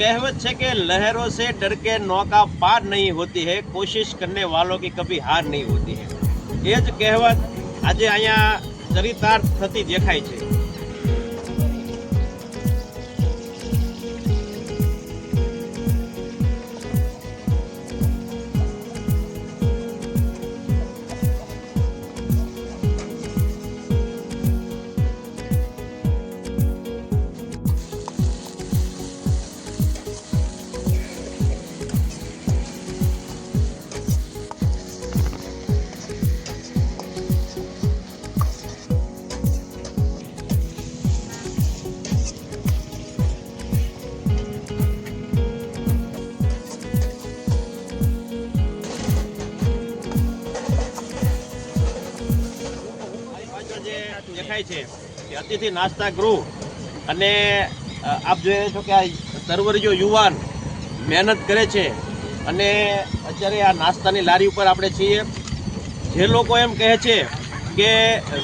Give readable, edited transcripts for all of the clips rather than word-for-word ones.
कहावत है कि लहरों से डर के नौका पार नहीं होती है, कोशिश करने वालों की कभी हार नहीं होती है। ये ज कहावत आज अँ चरितार्थ थती देखाय छे। દેખાય છે કે અતિથિ નાસ્તા ગૃહ અને આપ જોઈ છો કે આ તરવરીયો યુવાન મહેનત કરે છે અને અત્યારે આ નાસ્તાની લારી ઉપર આપણે છીએ। જે લોકો એમ કહે છે કે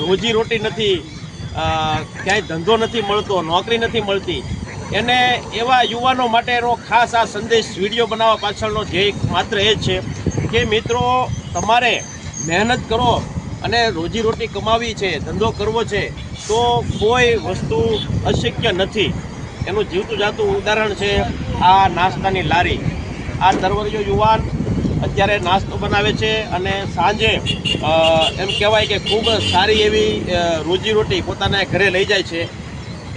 રોજી રોટી નથી, ક્યાંય ધંધો નથી મળતો, નોકરી નથી મળતી, એને એવા યુવાનો માટેનો ખાસ આ સંદેશ વિડીયો બનાવવા પાછળનો ધ્યેય માત્ર એ છે કે મિત્રો તમારે મહેનત કરો અને રોજી રોટી કમાવી છે, ધંધો કરવો છે તો કોઈ વસ્તુ અશક્ય નથી। એનું જીવતું જાતું ઉદાહરણ છે આ નાસ્તાની લારી। આ તરવરીયો યુવાન અત્યારે નાસ્તો બનાવે છે અને સાંજે એમ કહેવાય કે ખૂબ સારી એવી રોજીરોટી પોતાના ઘરે લઈ જાય છે।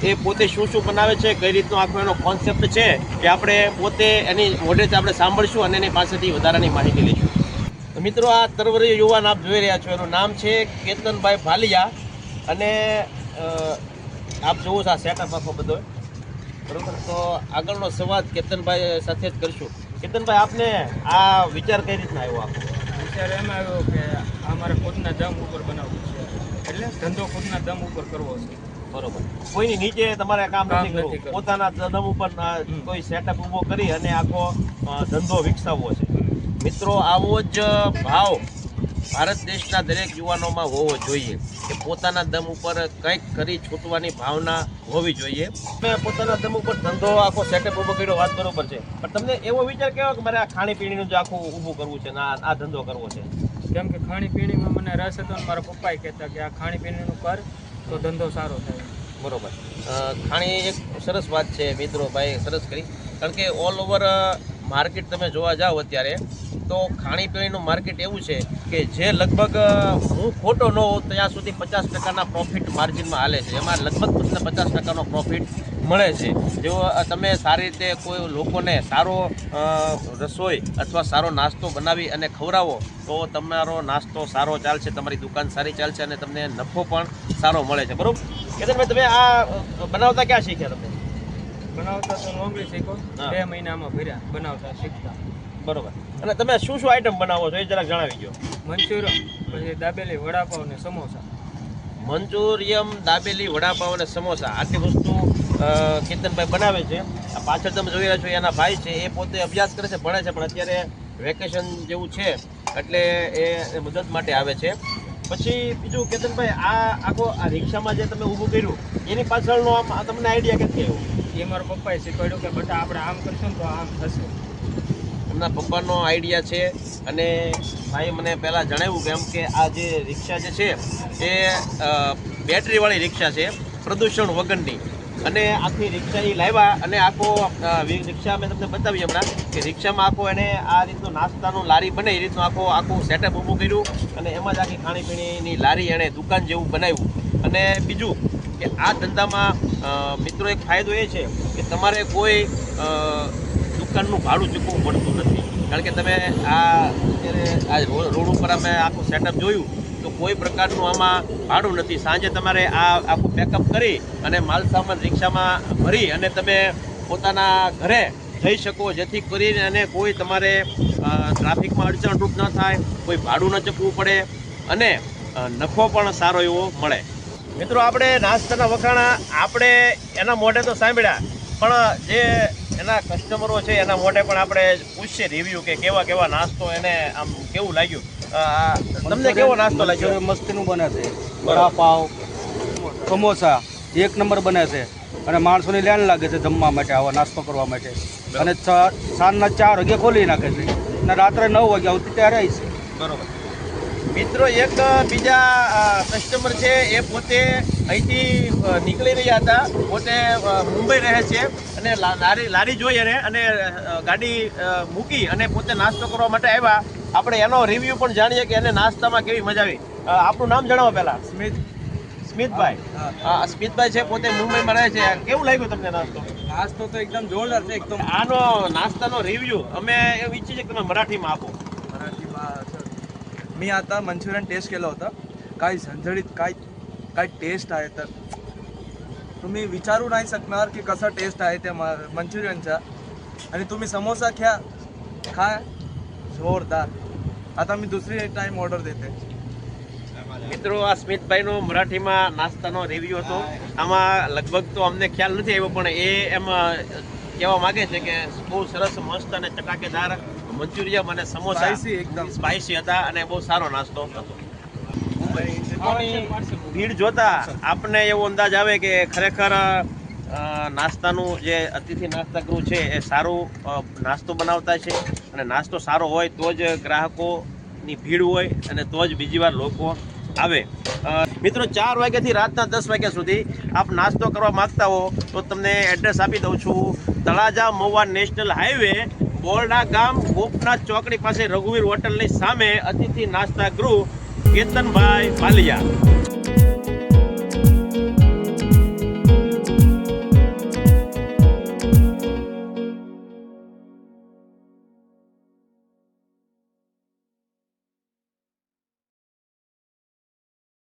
એ પોતે શું શું બનાવે છે, કઈ રીતનો આખો એનો કોન્સેપ્ટ છે એ આપણે પોતે એની મોઢેથી આપણે સાંભળીશું અને એની પાસેથી વધારાની માહિતી લઈશું। તો મિત્રો આ તરવરીયો યુવાન આપ જોઈ રહ્યા છો, એનું નામ છે કેતનભાઈ ભાલિયા અને આપ જોવો છો આ સેટઅપ આખો બધો બરોબર। તો આગળનો સંવાદ કેતનભાઈ સાથે જ કરશું। કેતનભાઈ, આપને આ વિચાર કઈ રીતના આવ્યો? આખો વિચાર એમ આવ્યો કે અમારે ખુદના દમ ઉપર બનાવવું છે, એટલે ધંધો ખુદના દમ ઉપર કરવો છે। બરોબર, કોઈની નીચે તમારે કામ નથી કરવું, પોતાના દમ ઉપર કોઈ સેટઅપ ઊભો કરી અને આખો ધંધો વિકસાવવો છે। મિત્રો, આવો જ ભાવ ભારત દેશના દરેક યુવાનોમાં હોવો જોઈએ કે પોતાના દમ ઉપર કંઈક કરી છૂટવાની ભાવના હોવી જોઈએ। મેં પોતાના દમ ઉપર ધંધો આખો સેટઅપ ઊભો કર્યો, વાત બરોબર છે, પણ તમને એવો વિચાર કેવો કે મારે આ ખાણીપીણીનું જ આખું ઊભું કરવું છે ને આ ધંધો કરવો છે? કેમ કે ખાણીપીણીમાં મને રસ હતો ને મારા પપ્પાએ કહેતા કે આ ખાણીપીણીનું કર તો ધંધો સારો થાય। બરોબર, ખાણી એક સરસ વાત છે મિત્રો, ભાઈ સરસ કરી, કારણ કે ઓલ ઓવર માર્કેટ તમે જોવા જાઓ અત્યારે તો ખાણીપીણીનું માર્કેટ એવું છે કે જે લગભગ હું ખોટો ન હોઉં ત્યાં સુધી 50% પ્રોફિટ માર્જિનમાં હાલે છે, એમાં લગભગ તમને 50% પ્રોફિટ મળે છે। જો તમે સારી રીતે કોઈ લોકોને સારો રસોઈ અથવા સારો નાસ્તો બનાવી અને ખવડાવો તો તમારો નાસ્તો સારો ચાલશે, તમારી દુકાન સારી ચાલશે અને તમને નફો પણ સારો મળે છે। બરાબર કેતનભાઈ, તમે આ બનાવતા ક્યાં શીખ્યા? તમે બનાવતા તો નોકરી શીખો, 2 મહિનામાં ભર્યા બનાવતા શીખતા। બરોબર, અને તમે શું શું આઈટમ બનાવો છો એ જરાક જણાવી દો? મંચુરિયમ, પછી દાબેલી, વડાપાવ ને સમોસા। મંચુરિયમ, દાબેલી, વડાપાવ અને સમોસા, આટલી વસ્તુ કેતનભાઈ બનાવે છે। આ પાછળ તમે જોઈ રહ્યા છો એના ભાઈ છે, એ પોતે અભ્યાસ કરે છે, ભણે છે, પણ અત્યારે વેકેશન જેવું છે એટલે એ મદદ માટે આવે છે। પછી બીજું કેતનભાઈ, આ આખો આ રિક્ષામાં જે તમે ઊભું કર્યું એની પાછળનો આમ તમને આઈડિયા ક્યાંથી આવ્યો? એ મારા પપ્પાએ શીખવાડ્યું કે બેટા આપણે આમ કરશું તો આમ થશે। એમના પપ્પાનો આઈડિયા છે અને ભાઈ મને પહેલાં જણાવ્યું કે એમ કે આ જે રિક્ષા જે છે એ બેટરીવાળી રિક્ષા છે, પ્રદૂષણ વગરની, અને આખી રિક્ષા એ લાવ્યા અને આખો રિક્ષા મેં તમને બતાવી હમણાં કે રિક્ષામાં આખો એને આ રીતનું નાસ્તાનું લારી બને એ રીતનું આખું સેટઅપ ઊભું કર્યું અને એમાં જ આખી ખાણીપીણીની લારી એણે દુકાન જેવું બનાવ્યું। અને બીજું કે આ ધંધામાં મિત્રો એક ફાયદો એ છે કે તમારે કોઈ દુકાનનું ભાડું ચૂકવવું પડતું નથી, કારણ કે તમે અત્યારે આ રોડ ઉપર અમે આખું સેટઅપ જોયું તો કોઈ પ્રકારનું આમાં ભાડું નથી। સાંજે તમારે આ આખું પેકઅપ કરી અને માલ સામાન રિક્ષામાં ભરી અને તમે પોતાના ઘરે જઈ શકો, જેથી કરીને અને કોઈ તમારે ટ્રાફિકમાં અડચણરૂપ ન થાય, કોઈ ભાડું ન ચૂકવવું પડે અને નફો પણ સારો એવો મળે। મિત્રો, આપણે નાસ્તાના વખાણા આપણે એના મોઢે તો સાંભળ્યા, પણ જે એના કસ્ટમરો છે એના મોઢે પણ આપણે પૂછીએ રિવ્યૂ કે કેવા કેવા નાસ્તો એને આમ કેવું લાગ્યું? તમને કેવો નાસ્તો લાગ્યો? મસ્તીનું બને છે, વડાપાવ, સમોસા 1 નંબર બને છે અને માણસોની લાઈન લાગે છે જમવા માટે, આવા નાસ્તો કરવા માટે। અને સાંજના 4 વાગે ખોલી નાખે છે અને રાત્રે 9 વાગ્યા સુધી ત્યાં રહે છે. બરોબર. મિત્રો એક બીજા કસ્ટમર છે, એ પોતે અહીંથી નીકળી રહ્યા હતા, પોતે મુંબઈ રહે છે અને લારી જોઈ અને ગાડી મૂકી અને પોતે નાસ્તો કરવા માટે આવ્યા. આપણે એનો રિવ્યુ પણ જાણીએ કે એને નાસ્તામાં કેવી મજા આવી. આપનું નામ જણાવો પહેલા. સ્મિતભાઈ. સ્મિતભાઈ છે, પોતે મુંબઈમાં રહે છે. કેવું લાગ્યું તમને નાસ્તો? નાસ્તો તો એકદમ જોરદાર છે. એકદમ આનો નાસ્તાનો રિવ્યુ અમે એવું ઈચ્છીએ છીએ કે તમે मराठीમાં આપो. मी आता मंचुरियन टेस्ट केलं होतं. काय झणझणीत, काय काय टेस्ट आहे तर तुम्ही विचारू नाही शकणार की कसा टेस्ट आहे त्या मंचुरियनचा. आणि तुम्ही समोसा खा जोरदार. आता मी दुसरी टाइम ऑर्डर देते. મિત્રો, આ સ્મિતભાઈનો મરાઠીમાં નાસ્તાનો રિવ્યુ હતો. આમાં લગભગ તો અમને ખ્યાલ નથી આવ્યો, પણ એ એમ કહેવા માગે છે કે બહુ સરસ, મસ્ત અને ચટાકેદાર મંચુરિયમ અને સમોસા એકદમ સ્પાઇસી હતા અને બહુ સારો નાસ્તો હતો. ભીડ જોતા આપને એવો અંદાજ આવે કે ખરેખર નાસ્તાનું જે અતિથિ નાસ્તા ગૃહ છે એ સારું નાસ્તો બનાવતા છે અને નાસ્તો સારો હોય તો જ ગ્રાહકોની ભીડ હોય અને તો જ બીજી વાર લોકો આવે. મિત્રો, 4 વાગ્યાથી રાતના 10 વાગ્યા સુધી આપ નાસ્તો કરવા માગતા હો તો તમને એડ્રેસ આપી દઉં છું. તળાજા મહુવા નેશનલ હાઈવે, બોરડા ગામ, ગોપનાથ ચોકડી પાસે રઘુવીર હોટલની સામે અતિથિ નાસ્તા ગૃહ કેતનભાઈ પાલિયા.